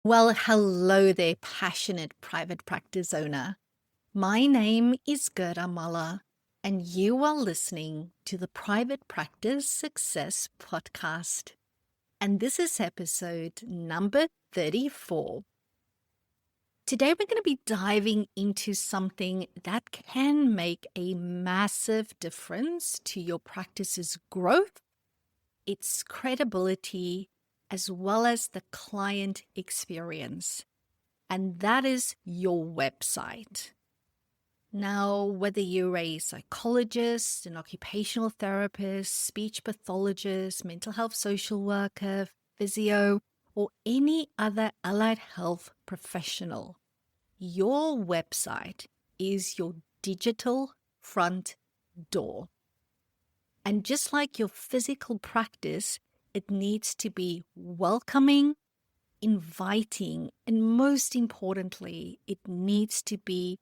Well, hello there, passionate private practice owner. My name is Gerda, and you are listening to the Private Practice Success Podcast. And this is episode number 34. Today, we're going to be diving into something that can make a massive difference to your practice's growth, its credibility, as well as the client experience. And that is your website. Now, whether you're a psychologist, an occupational therapist, speech pathologist, mental health social worker, physio, or any other allied health professional, your website is your digital front door. And just like your physical practice, it needs to be welcoming, inviting, and most importantly, it needs to be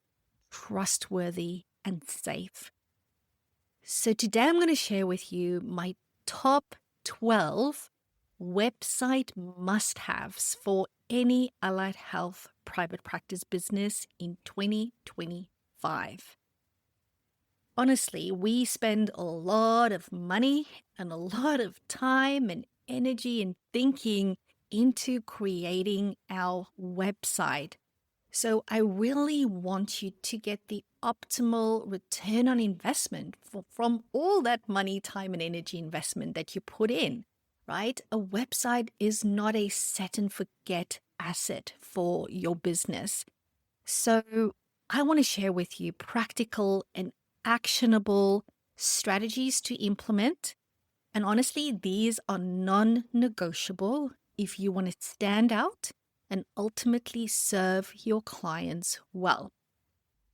trustworthy and safe. So today I'm going to share with you my top 12 website must-haves for any allied health private practice business in 2025. Honestly, we spend a lot of money and a lot of time and energy and thinking into creating our website. So I really want you to get the optimal return on investment from all that money, time, and energy investment that you put in, right? A website is not a set and forget asset for your business. So I want to share with you practical and actionable strategies to implement. And honestly, these are non-negotiable if you want to stand out and ultimately serve your clients well.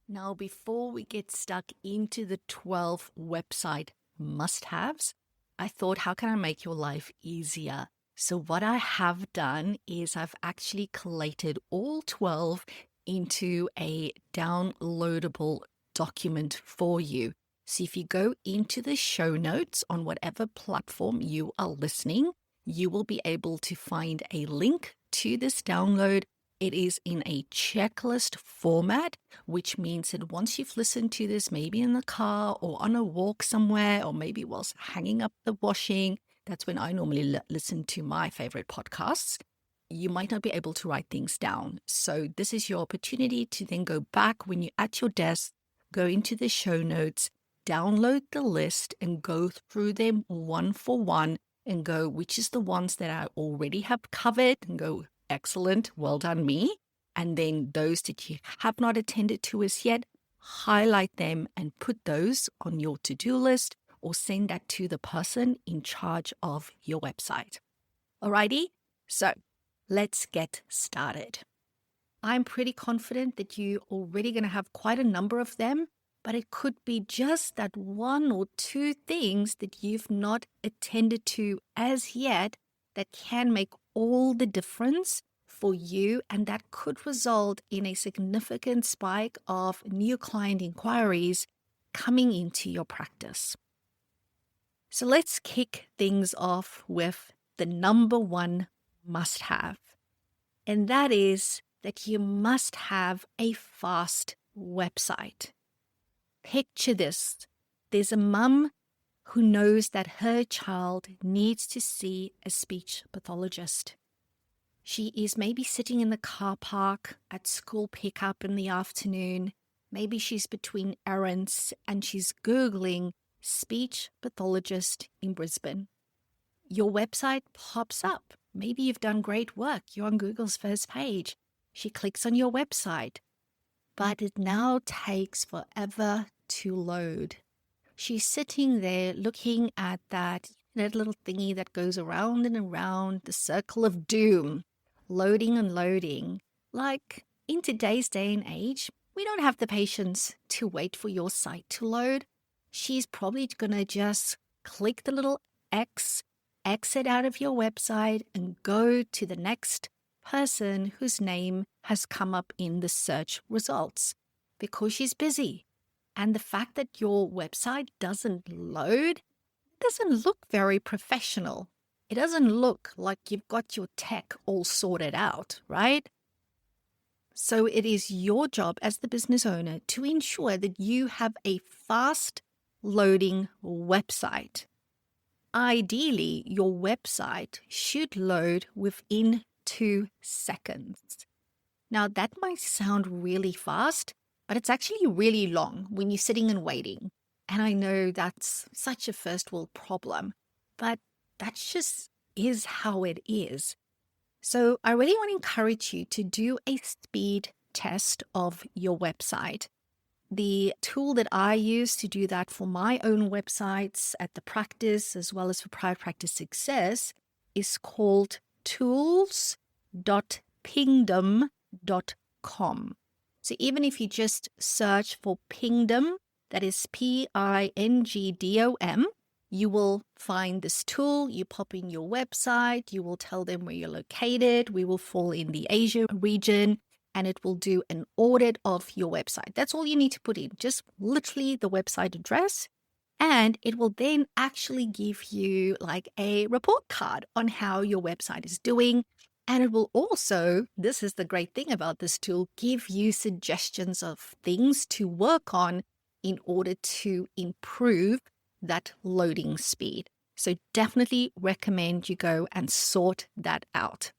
Now, before we get stuck into the 12 website must-haves, I thought, how can I make your life easier? So what I have done is I've actually collated all 12 into a downloadable document for you. So if you go into the show notes on whatever platform you are listening, you will be able to find a link to this download. It is in a checklist format, which means that once you've listened to this, maybe in the car or on a walk somewhere, or maybe whilst hanging up the washing, that's when I normally listen to my favorite podcasts. You might not be able to write things down. So this is your opportunity to then go back when you're at your desk, go into the show notes, download the list and go through them one for one and go, which is the ones that I already have covered, and go, excellent, well done me. And then those that you have not attended to as yet, highlight them and put those on your to-do list or send that to the person in charge of your website. Alrighty, so let's get started. I'm pretty confident that you're already going to have quite a number of them, but it could be just that one or two things that you've not attended to as yet that can make all the difference for you, and that could result in a significant spike of new client inquiries coming into your practice. So let's kick things off with the number one must-have, and that is that you must have a fast website. Picture this. There's a mum who knows that her child needs to see a speech pathologist. She is maybe sitting in the car park at school pickup in the afternoon. Maybe she's between errands and she's Googling speech pathologist in Brisbane. Your website pops up. Maybe you've done great work. You're on Google's first page. She clicks on your website, but it now takes forever to load. She's sitting there looking at that little thingy that goes around and around, the circle of doom, loading and loading. Like in today's day and age, we don't have the patience to wait for your site to load. She's probably going to just click the little X, exit out of your website and go to the next person whose name has come up in the search results because she's busy. And the fact that your website doesn't load doesn't look very professional. it doesn't look like you've got your tech all sorted out, right? So it is your job as the business owner to ensure that you have a fast loading website. Ideally, your website should load within 2 seconds. Now, that might sound really fast, but it's actually really long when you're sitting and waiting. And I know that's such a first world problem, but that just is how it is. So I really want to encourage you to do a speed test of your website. The tool that I use to do that for my own websites at the practice as well as for Private Practice Success is called tools.pingdom.com. So even if you just search for Pingdom, that is Pingdom, you will find this tool. You pop in your website, you will tell them where you're located. We will fall in the Asia region, and it will do an audit of your website. That's all you need to put in, just literally the website address. And it will then actually give you like a report card on how your website is doing. And it will also, this is the great thing about this tool, give you suggestions of things to work on in order to improve that loading speed. So definitely recommend you go and sort that out.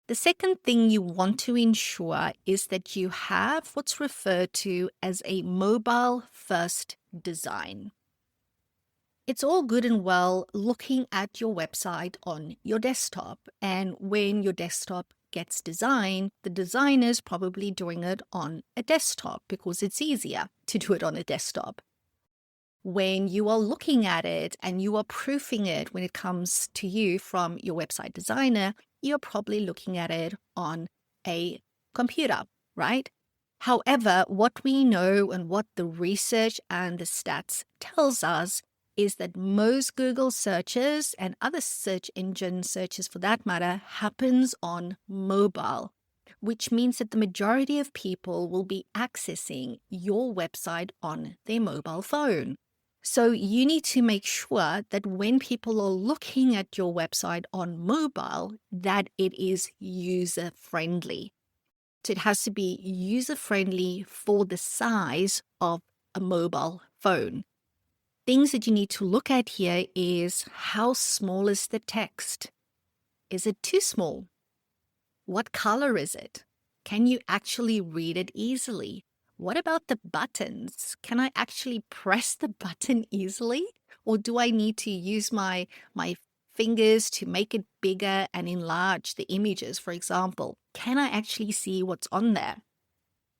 The second thing you want to ensure is that you have what's referred to as a mobile-first design. It's all good and well looking at your website on your desktop, and when your desktop gets designed, the designer's probably doing it on a desktop because it's easier to do it on a desktop. When you are looking at it and you are proofing it when it comes to you from your website designer, you're probably looking at it on a computer, right? However, what we know and what the research and the stats tells us is that most Google searches and other search engine searches for that matter happens on mobile, which means that the majority of people will be accessing your website on their mobile phone. So you need to make sure that when people are looking at your website on mobile, that it is user-friendly. So it has to be user-friendly for the size of a mobile phone. Things that you need to look at here is how small is the text? Is it too small? What color is it? Can you actually read it easily? What about the buttons? Can I actually press the button easily? Or do I need to use my fingers to make it bigger and enlarge the images, for example? Can I actually see what's on there?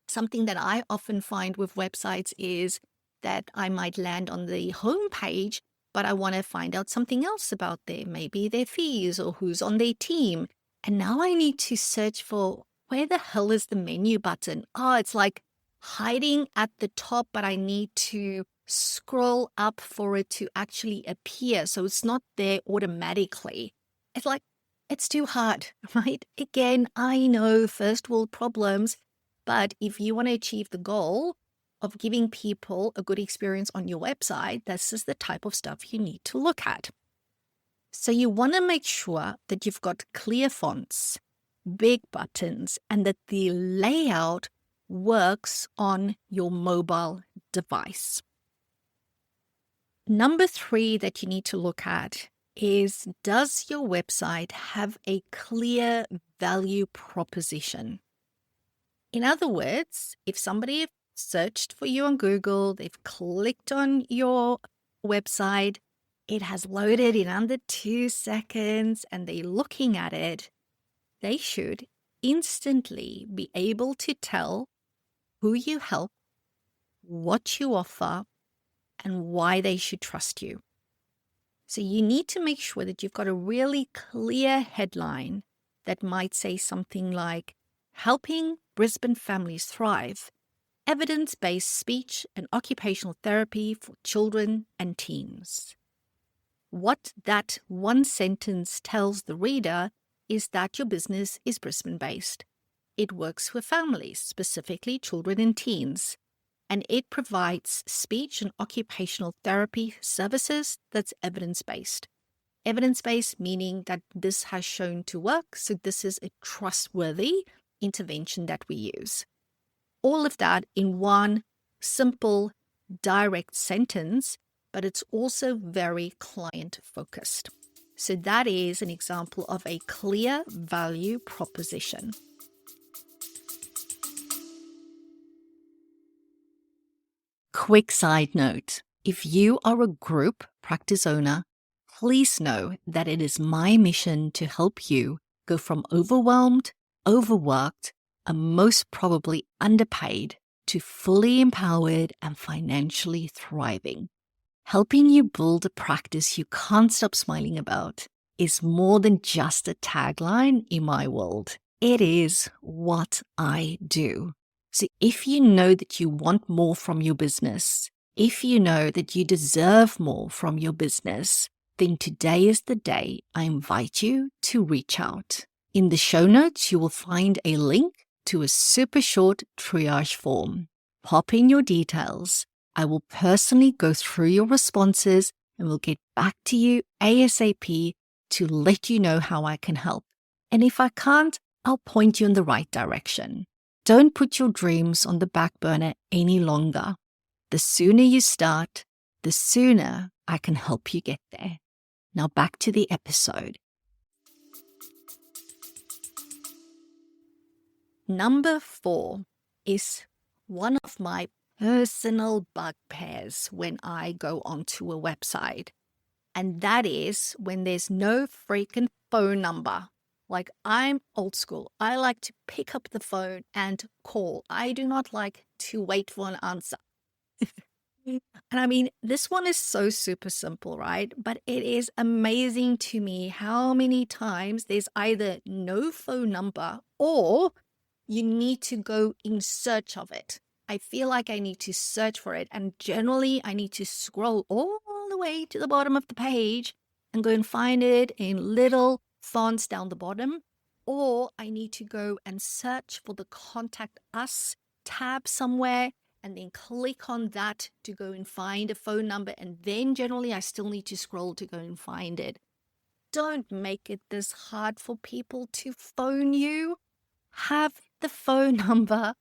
Something that I often find with websites is that I might land on the home page, but I want to find out something else about them, maybe their fees or who's on their team. And now I need to search for where the hell is the menu button? Oh, it's like hiding at the top, but I need to scroll up for it to actually appear. So it's not there automatically. It's like, it's too hard, right? Again, I know first world problems, but if you want to achieve the goal of giving people a good experience on your website, this is the type of stuff you need to look at. So you want to make sure that you've got clear fonts, big buttons, and that the layout works on your mobile device. Number 3 that you need to look at is, does your website have a clear value proposition? In other words, if somebody searched for you on Google, they've clicked on your website, it has loaded in under 2 seconds, and they're looking at it, they should instantly be able to tell who you help, what you offer, and why they should trust you. So you need to make sure that you've got a really clear headline that might say something like, helping Brisbane families thrive, evidence-based speech and occupational therapy for children and teens. What that one sentence tells the reader is that your business is Brisbane-based. It works with families, specifically children and teens, and it provides speech and occupational therapy services that's evidence-based. evidence-based, meaning that this has shown to work. So this is a trustworthy intervention that we use. All of that in one simple, direct sentence, but it's also very client-focused. So that is an example of a clear value proposition. Quick side note, if you are a group practice owner, please know that it is my mission to help you go from overwhelmed, overworked, and most probably underpaid to fully empowered and financially thriving. Helping you build a practice you can't stop smiling about is more than just a tagline in my world. It is what I do. So if you know that you want more from your business, if you know that you deserve more from your business, then today is the day I invite you to reach out. In the show notes, you will find a link to a super short triage form. Pop in your details. I will personally go through your responses and will get back to you ASAP to let you know how I can help. And if I can't, I'll point you in the right direction. Don't put your dreams on the back burner any longer. The sooner you start, the sooner I can help you get there. Now back to the episode. Number 4 is one of my personal bugbears when I go onto a website. And that is when there's no freaking phone number. Like, I'm old school. I like to pick up the phone and call. I do not like to wait for an answer. And I mean, this one is so super simple, right? But it is amazing to me how many times there's either no phone number or you need to go in search of it. I feel like I need to search for it. And generally, I need to scroll all the way to the bottom of the page and go and find it in little fonts down the bottom. Or I need to go and search for the Contact Us tab somewhere and then click on that to go and find a phone number. And then generally, I still need to scroll to go and find it. Don't make it this hard for people to phone you. Have the phone number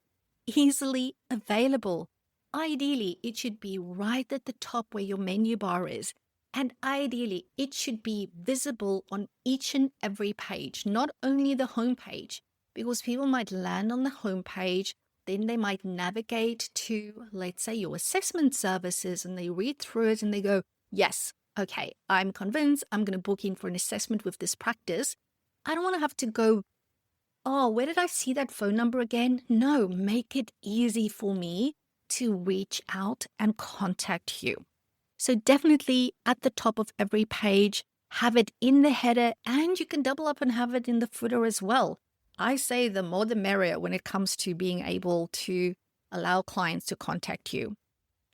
easily available. Ideally, it should be right at the top where your menu bar is. And ideally, it should be visible on each and every page, not only the home page, because people might land on the home page, then they might navigate to, let's say, your assessment services, and they read through it and they go, yes, okay, I'm convinced I'm going to book in for an assessment with this practice. I don't want to have to go, oh, where did I see that phone number again? No, make it easy for me to reach out and contact you. So definitely at the top of every page, have it in the header, and you can double up and have it in the footer as well. I say the more the merrier when it comes to being able to allow clients to contact you.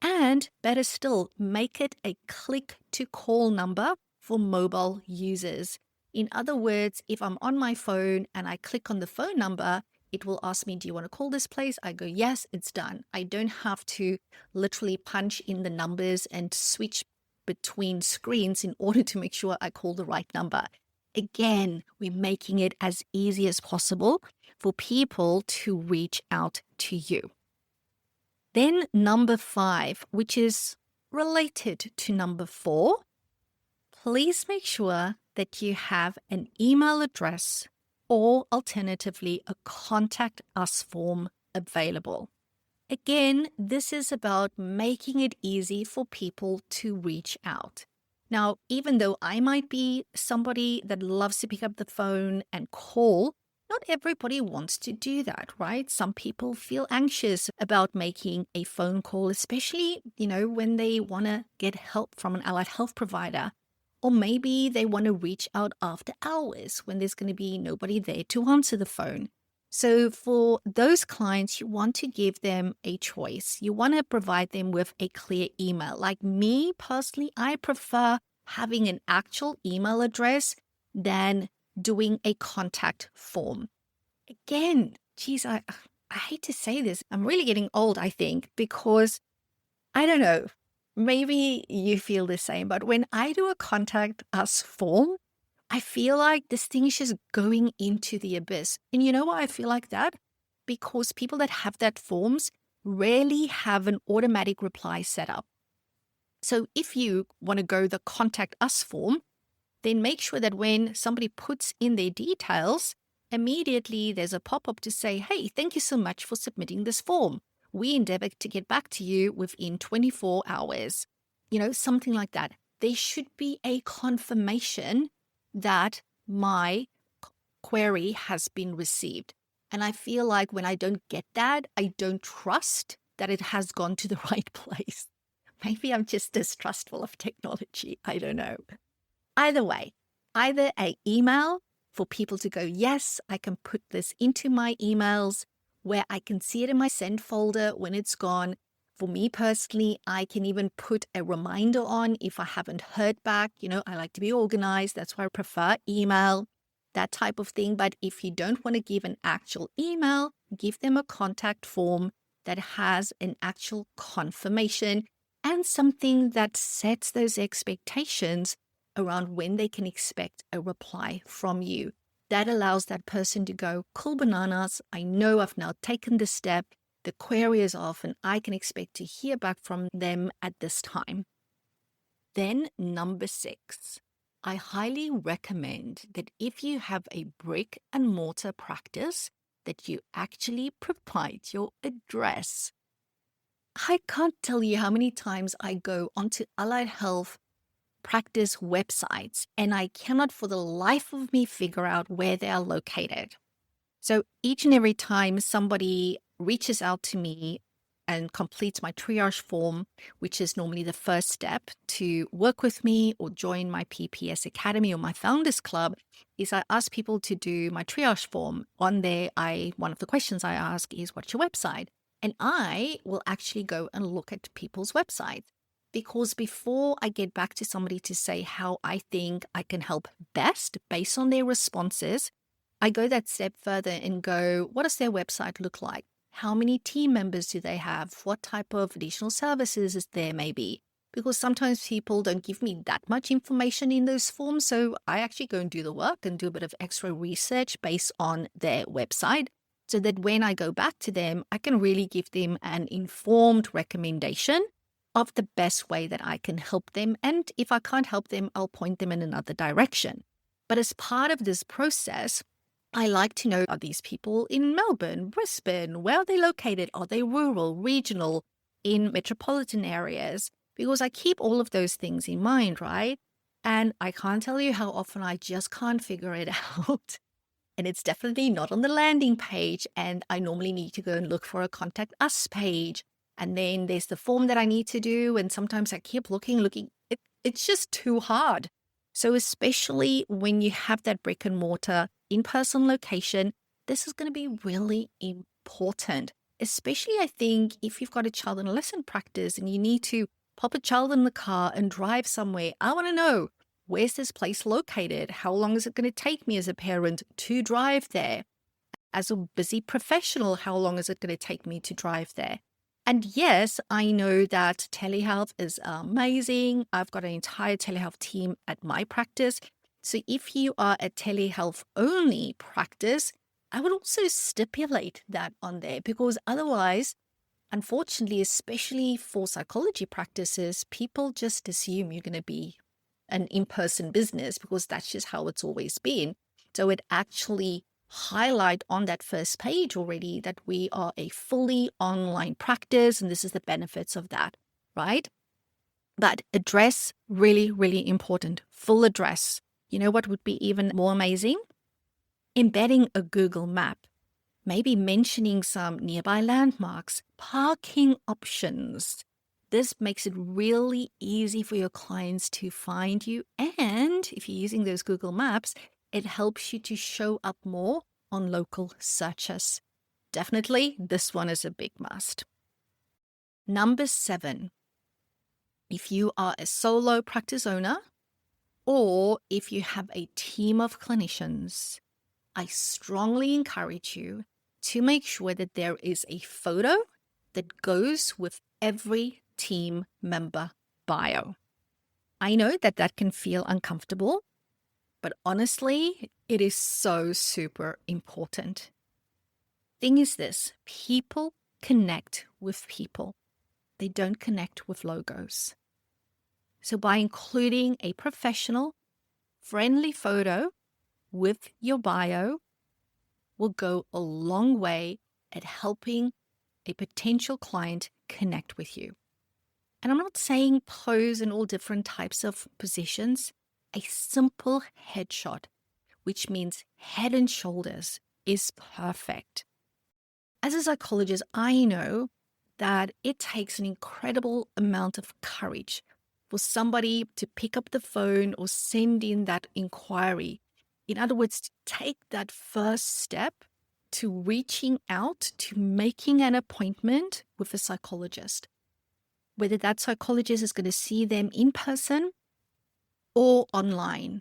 And better still, make it a click to call number for mobile users. In other words, if I'm on my phone and I click on the phone number, it will ask me, do you want to call this place? I go, yes, it's done. I don't have to literally punch in the numbers and switch between screens in order to make sure I call the right number. Again, we're making it as easy as possible for people to reach out to you. Then number 5, which is related to number 4, please make sure that you have an email address or alternatively a contact us form available. Again, this is about making it easy for people to reach out. Now, even though I might be somebody that loves to pick up the phone and call, not everybody wants to do that, right? Some people feel anxious about making a phone call, especially, when they want to get help from an allied health provider. Or maybe they want to reach out after hours when there's going to be nobody there to answer the phone. So for those clients, you want to give them a choice. You want to provide them with a clear email. Like me personally, I prefer having an actual email address than doing a contact form. Again, geez, I hate to say this. I'm really getting old, I think, because I don't know. Maybe you feel the same, but when I do a contact us form, I feel like this thing is just going into the abyss. And you know why I feel like that? Because people that have that forms rarely have an automatic reply set up. So if you want to go the contact us form, then make sure that when somebody puts in their details, immediately there's a pop-up to say, hey, thank you so much for submitting this form. We endeavor to get back to you within 24 hours. Something like that. There should be a confirmation that my query has been received. And I feel like when I don't get that, I don't trust that it has gone to the right place. Maybe I'm just distrustful of technology. I don't know. Either way, either a email for people to go, yes, I can put this into my emails where I can see it in my send folder when it's gone. For me personally, I can even put a reminder on if I haven't heard back. I like to be organized. That's why I prefer email, that type of thing. But if you don't want to give an actual email, give them a contact form that has an actual confirmation and something that sets those expectations around when they can expect a reply from you. That allows that person to go, cool bananas, I know I've now taken this step, the query is off, and I can expect to hear back from them at this time. Then number 6, I highly recommend that if you have a brick and mortar practice, that you actually provide your address. I can't tell you how many times I go onto allied health practice websites and I cannot for the life of me figure out where they are located. So each and every time somebody reaches out to me and completes my triage form, which is normally the first step to work with me or join my PPS Academy or my Founders Club, is I ask people to do my triage form. On there, one of the questions I ask is, what's your website? And I will actually go and look at people's websites. Because before I get back to somebody to say how I think I can help best based on their responses, I go that step further and go, what does their website look like? How many team members do they have? What type of additional services is there maybe? Because sometimes people don't give me that much information in those forms. So I actually go and do the work and do a bit of extra research based on their website so that when I go back to them, I can really give them an informed recommendation of the best way that I can help them. And if I can't help them, I'll point them in another direction. But as part of this process, I like to know, are these people in Melbourne, Brisbane? Where are they located? Are they rural, regional, in metropolitan areas? Because I keep all of those things in mind, right? And I can't tell you how often I just can't figure it out. And it's definitely not on the landing page. And I normally need to go and look for a contact us page. And then there's the form that I need to do. And sometimes I keep looking. It's just too hard. So especially when you have that brick and mortar in-person location, this is going to be really important. Especially, I think, if you've got a child in a lesson practice and you need to pop a child in the car and drive somewhere. I want to know, where's this place located? How long is it going to take me as a parent to drive there? As a busy professional, how long is it going to take me to drive there? And yes, I know that telehealth is amazing. I've got an entire telehealth team at my practice. So if you are a telehealth only practice, I would also stipulate that on there because otherwise, unfortunately, especially for psychology practices, people just assume you're going to be an in-person business because that's just how it's always been. So it actually highlight on that first page already that we are a fully online practice and this is the benefits of that, right? But address, really, really important. Full address. You know what would be even more amazing? Embedding a Google map. Maybe mentioning some nearby landmarks, parking options. This makes it really easy for your clients to find you. And if you're using those Google Maps, it helps you to show up more on local searches. Definitely, this one is a big must. Number 7, if you are a solo practice owner or if you have a team of clinicians, I strongly encourage you to make sure that there is a photo that goes with every team member bio. I know that that can feel uncomfortable, but honestly, it is so super important. Thing is this, people connect with people. They don't connect with logos. So by including a professional, friendly photo with your bio will go a long way at helping a potential client connect with you. And I'm not saying pose in all different types of positions. A simple headshot, which means head and shoulders, is perfect. As a psychologist, I know that it takes an incredible amount of courage for somebody to pick up the phone or send in that inquiry. In other words, to take that first step to reaching out to making an appointment with a psychologist. Whether that psychologist is going to see them in person or online.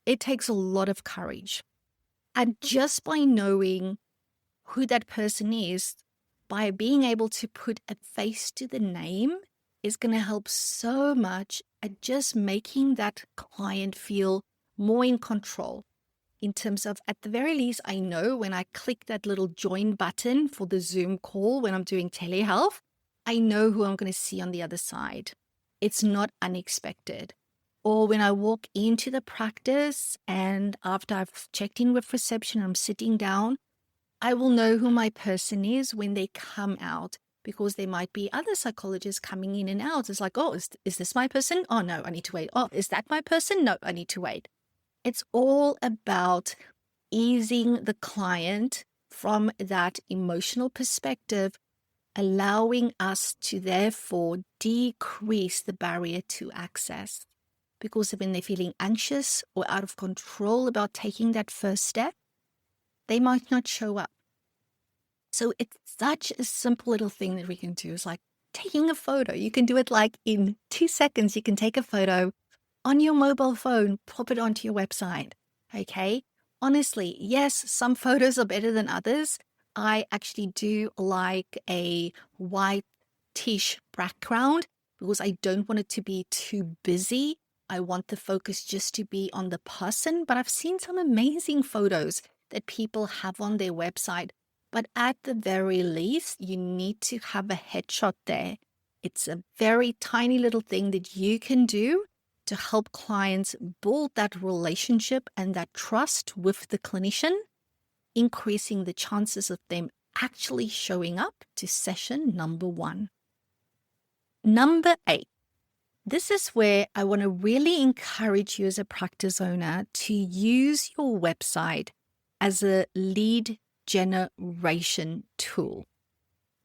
It takes a lot of courage. And just by knowing who that person is, by being able to put a face to the name, is going to help so much at just making that client feel more in control. In terms of, at the very least, I know when I click that little join button for the Zoom call when I'm doing telehealth, I know who I'm going to see on the other side. It's not unexpected. Or when I walk into the practice and after I've checked in with reception, I'm sitting down, I will know who my person is when they come out, because there might be other psychologists coming in and out. It's like, oh, is this my person? Oh, no, I need to wait. Oh, is that my person? No, I need to wait. It's all about easing the client from that emotional perspective, allowing us to therefore decrease the barrier to access. Because when they're feeling anxious or out of control about taking that first step, they might not show up. So it's such a simple little thing that we can do. It's like taking a photo. You can do it like in 2 seconds. You can take a photo on your mobile phone, pop it onto your website. Okay. Honestly, yes, some photos are better than others. I actually do like a whitish background because I don't want it to be too busy. I want the focus just to be on the person, but I've seen some amazing photos that people have on their website. But at the very least, you need to have a headshot there. It's a very tiny little thing that you can do to help clients build that relationship and that trust with the clinician, increasing the chances of them actually showing up to session number 1. Number 8. This is where I want to really encourage you as a practice owner to use your website as a lead generation tool.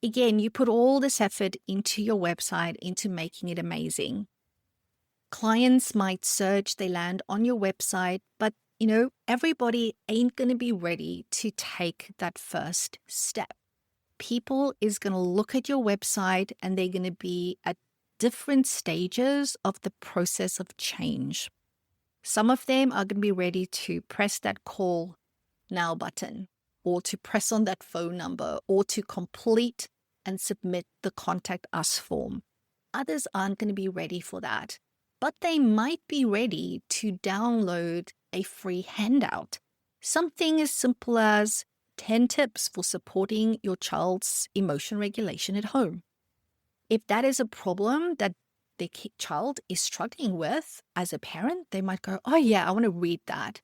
Again, you put all this effort into your website, into making it amazing. Clients might search, they land on your website, but everybody ain't going to be ready to take that first step. People is going to look at your website and they're going to be at different stages of the process of change. Some of them are going to be ready to press that call now button, or to press on that phone number, or to complete and submit the contact us form. Others aren't going to be ready for that, but they might be ready to download a free handout. Something as simple as 10 tips for supporting your child's emotion regulation at home. If that is a problem that the child is struggling with as a parent, they might go, oh yeah, I want to read that,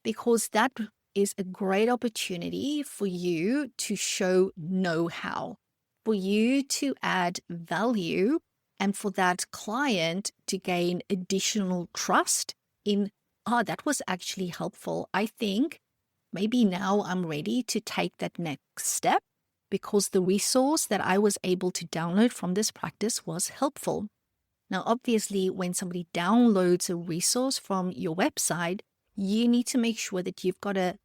because that is a great opportunity for you to show know-how, for you to add value, and for that client to gain additional trust in, that was actually helpful. I think maybe now I'm ready to take that next step because the resource that I was able to download from this practice was helpful. Now, obviously, when somebody downloads a resource from your website, you need to make sure that you've got a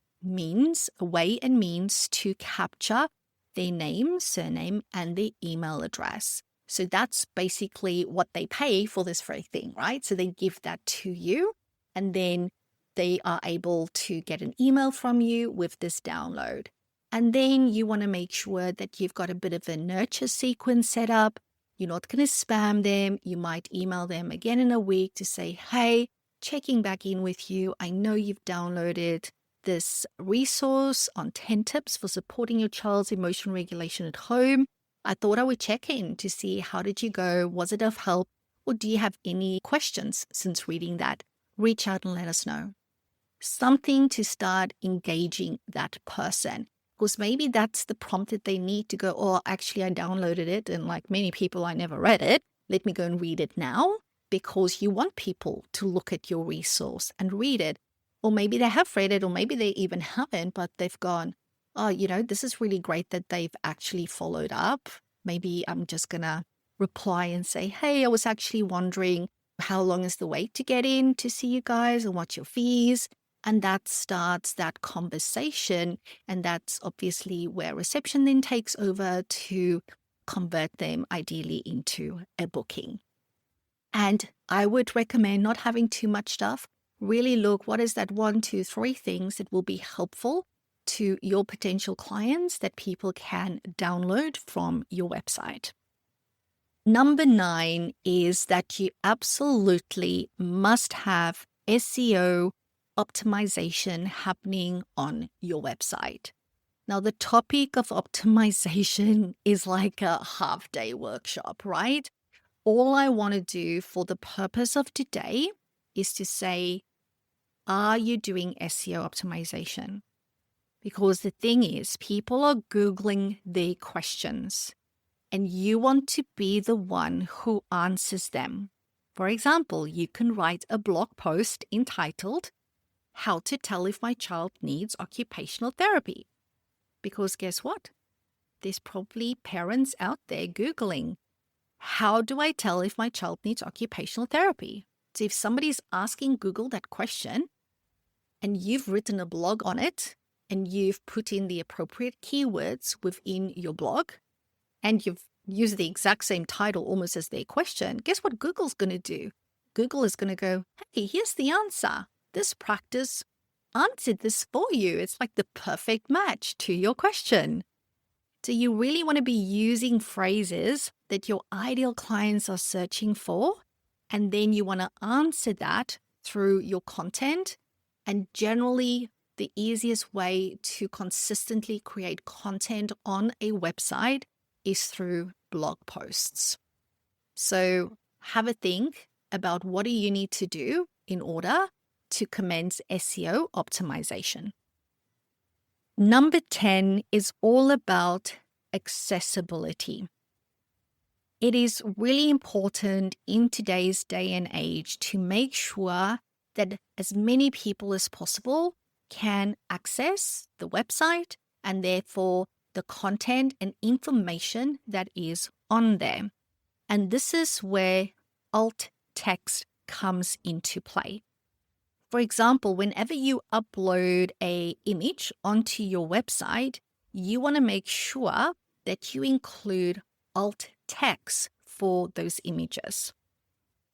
way and means to capture their name, surname, and their email address. So that's basically what they pay for this free thing, right? So they give that to you, and then they are able to get an email from you with this download. And then you want to make sure that you've got a bit of a nurture sequence set up. You're not going to spam them. You might email them again in a week to say, hey, checking back in with you. I know you've downloaded this resource on 10 tips for supporting your child's emotional regulation at home. I thought I would check in to see how did you go? Was it of help? Or do you have any questions since reading that? Reach out and let us know. Something to start engaging that person. Because maybe that's the prompt that they need to go, oh, actually, I downloaded it. And like many people, I never read it. Let me go and read it now. Because you want people to look at your resource and read it. Or maybe they have read it, or maybe they even haven't, but they've gone, oh, this is really great that they've actually followed up. Maybe I'm just going to reply and say, hey, I was actually wondering how long is the wait to get in to see you guys and what's your fees? And that starts that conversation. And that's obviously where reception then takes over to convert them ideally into a booking. And I would recommend not having too much stuff. Really look, what is that 1, 2, 3 things that will be helpful to your potential clients that people can download from your website. Number 9 is that you absolutely must have SEO optimization happening on your website. Now, the topic of optimization is like a half-day workshop, right? All I want to do for the purpose of today is to say, are you doing SEO optimization? Because the thing is, people are Googling their questions and you want to be the one who answers them. For example, you can write a blog post entitled, How to Tell If My Child Needs Occupational Therapy. Because guess what? There's probably parents out there Googling, how do I tell if my child needs occupational therapy? So if somebody's asking Google that question and you've written a blog on it and you've put in the appropriate keywords within your blog and you've used the exact same title almost as their question, guess what Google's going to do? Google is going to go, hey, here's the answer. This practice answered this for you. It's like the perfect match to your question. So you really want to be using phrases that your ideal clients are searching for, and then you want to answer that through your content. And generally, the easiest way to consistently create content on a website is through blog posts. So have a think about what do you need to do in order to commence SEO optimization. Number 10 is all about accessibility. It is really important in today's day and age to make sure that as many people as possible can access the website and therefore the content and information that is on there. And this is where alt text comes into play. For example, whenever you upload an image onto your website, you want to make sure that you include alt text for those images.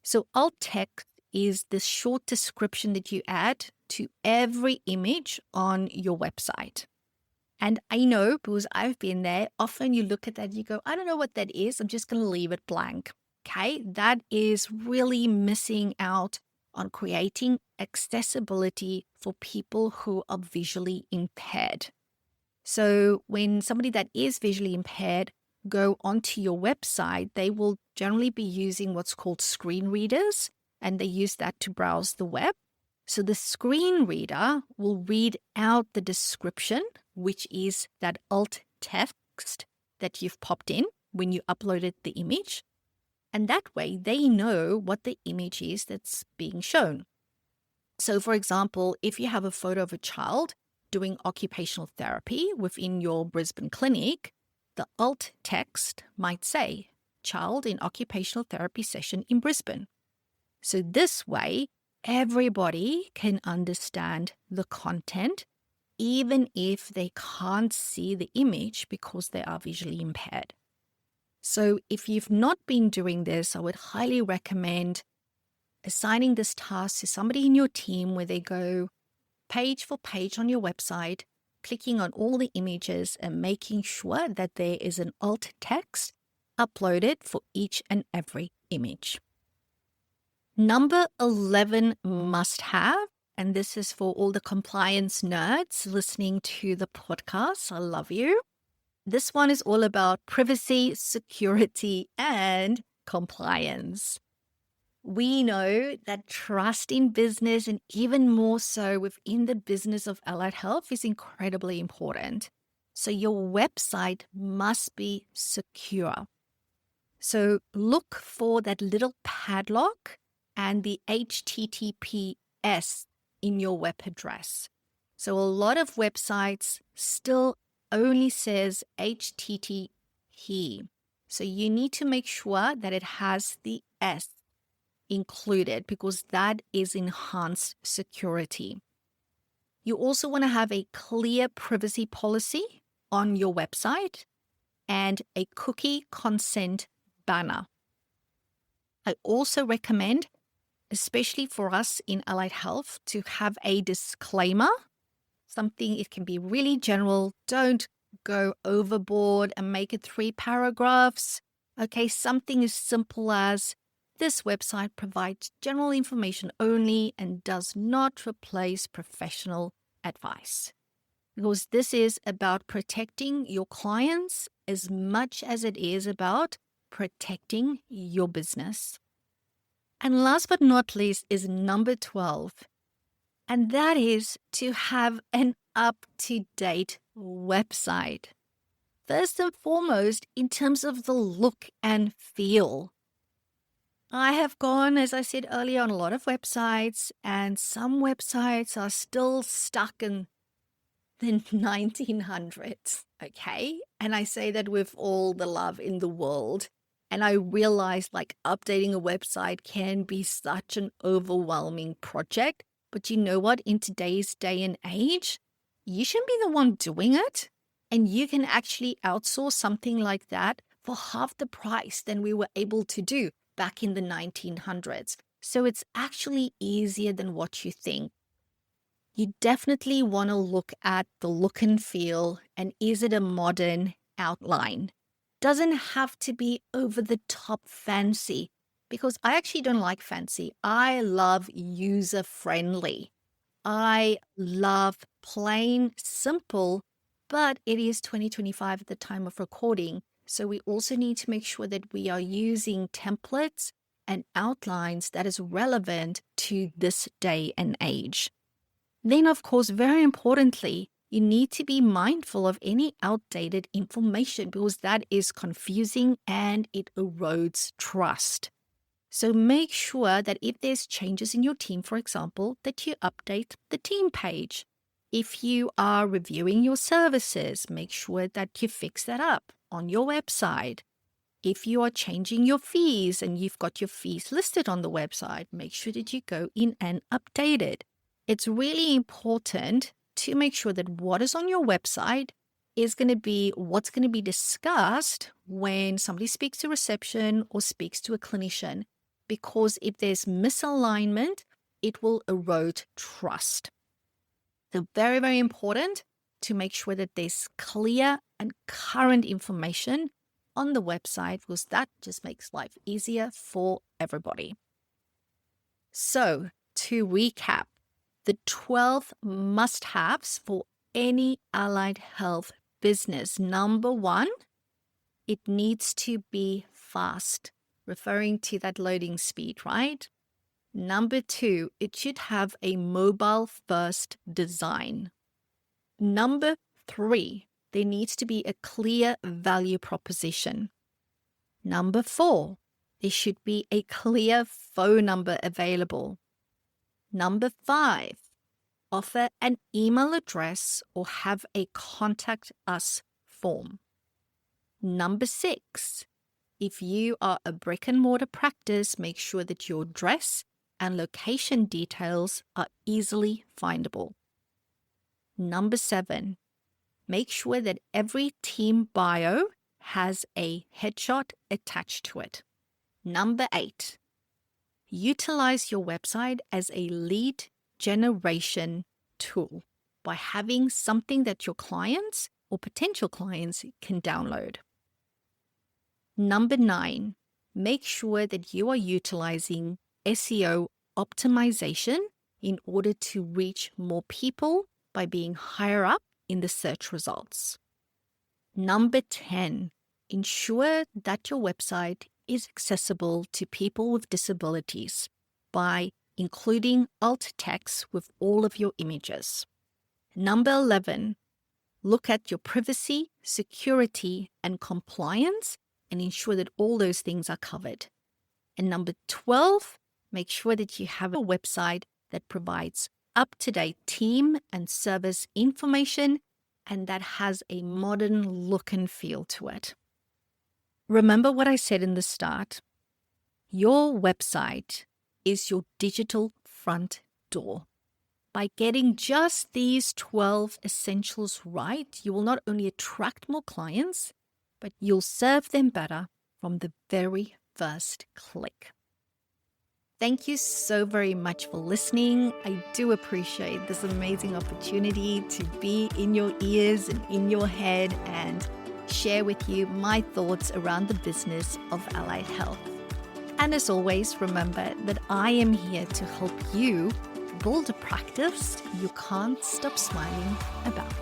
So alt text is the short description that you add to every image on your website. And I know, because I've been there, often you look at that, you go, I don't know what that is. I'm just going to leave it blank. Okay, that is really missing out on creating accessibility for people who are visually impaired. So when somebody that is visually impaired go onto your website, they will generally be using what's called screen readers, and they use that to browse the web. So the screen reader will read out the description, which is that alt text that you've popped in when you uploaded the image. And that way they know what the image is that's being shown. So for example, if you have a photo of a child doing occupational therapy within your Brisbane clinic, the alt text might say, child in occupational therapy session in Brisbane. So this way, everybody can understand the content, even if they can't see the image because they are visually impaired. So if you've not been doing this, I would highly recommend assigning this task to somebody in your team where they go page for page on your website, clicking on all the images and making sure that there is an alt text uploaded for each and every image. Number 11 must have, and this is for all the compliance nerds listening to the podcast. I love you. This one is all about privacy, security, and compliance. We know that trust in business, and even more so within the business of allied health, is incredibly important. So your website must be secure. So look for that little padlock and the HTTPS in your web address. So a lot of websites still only says HTTP. So you need to make sure that it has the S included because that is enhanced security. You also want to have a clear privacy policy on your website and a cookie consent banner. I also recommend, especially for us in allied health, to have a disclaimer. Something, it can be really general. Don't go overboard and make it 3 paragraphs. Okay, something as simple as this website provides general information only and does not replace professional advice. Because this is about protecting your clients as much as it is about protecting your business. And last but not least is number 12. And that is to have an up-to-date website. First and foremost, in terms of the look and feel. I have gone, as I said earlier, on a lot of websites, and some websites are still stuck in the 1900s, okay? And I say that with all the love in the world. And I realize like updating a website can be such an overwhelming project. But you know what? In today's day and age, you shouldn't be the one doing it. And you can actually outsource something like that for half the price than we were able to do back in the 1900s. So it's actually easier than what you think. You definitely want to look at the look and feel, and is it a modern outline? Doesn't have to be over the top fancy, because I actually don't like fancy. I love user friendly. I love plain simple, but it is 2025 at the time of recording. So we also need to make sure that we are using templates and outlines that is relevant to this day and age. Then, of course, very importantly, you need to be mindful of any outdated information because that is confusing and it erodes trust. So make sure that if there's changes in your team, for example, that you update the team page. If you are reviewing your services, make sure that you fix that up on your website. If you are changing your fees and you've got your fees listed on the website, make sure that you go in and update it. It's really important to make sure that what is on your website is going to be what's going to be discussed when somebody speaks to reception or speaks to a clinician. Because if there's misalignment, it will erode trust. So very, very important to make sure that there's clear and current information on the website because that just makes life easier for everybody. So to recap, the 12 must-haves for any allied health business. Number 1, it needs to be fast, referring to that loading speed, right? Number 2, it should have a mobile-first design. Number 3, there needs to be a clear value proposition. Number 4, there should be a clear phone number available. Number 5, offer an email address or have a contact us form. Number 6, if you are a brick and mortar practice, make sure that your address and location details are easily findable. Number 7, make sure that every team bio has a headshot attached to it. Number 8, utilize your website as a lead generation tool by having something that your clients or potential clients can download. Number 9, make sure that you are utilizing SEO optimization in order to reach more people by being higher up in the search results. Number 10, ensure that your website is accessible to people with disabilities by including alt text with all of your images. Number 11, look at your privacy, security, and compliance and ensure that all those things are covered. And number 12, make sure that you have a website that provides up-to-date team and service information and that has a modern look and feel to it. Remember what I said in the start. Your website is your digital front door. By getting just these 12 essentials right, you will not only attract more clients, but you'll serve them better from the very first click. Thank you so very much for listening. I do appreciate this amazing opportunity to be in your ears and in your head and share with you my thoughts around the business of allied health. And as always, remember that I am here to help you build a practice you can't stop smiling about.